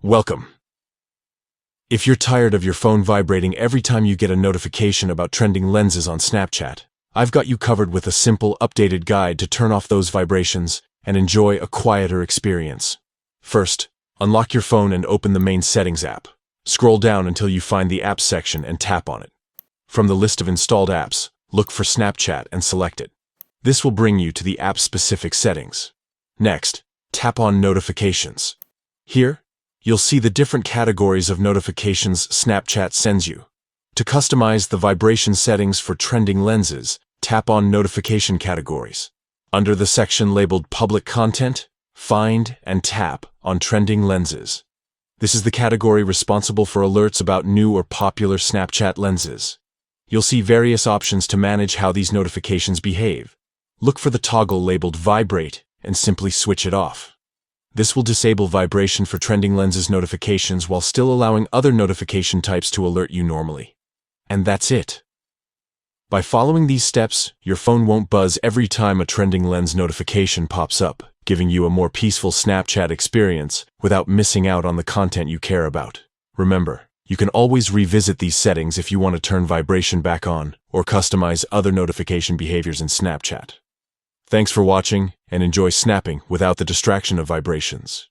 Welcome. If you're tired of your phone vibrating every time you get a notification about trending lenses on Snapchat, I've got you covered with a simple, updated guide to turn off those vibrations and enjoy a quieter experience. First, unlock your phone and open the main Settings app. Scroll down until you find the Apps section and tap on it. From the list of installed apps, look for Snapchat and select it. This will bring you to the app-specific settings. Next, tap on Notifications. Here, you'll see the different categories of notifications Snapchat sends you. To customize the vibration settings for trending lenses, tap on Notification Categories. Under the section labeled Public Content, find and tap on Trending Lenses. This is the category responsible for alerts about new or popular Snapchat lenses. You'll see various options to manage how these notifications behave. Look for the toggle labeled Vibrate and simply switch it off. This will disable vibration for trending lenses notifications while still allowing other notification types to alert you normally. And that's it. By following these steps, your phone won't buzz every time a trending lens notification pops up, giving you a more peaceful Snapchat experience without missing out on the content you care about. Remember, you can always revisit these settings if you want to turn vibration back on or customize other notification behaviors in Snapchat. Thanks for watching, and enjoy snapping without the distraction of vibrations.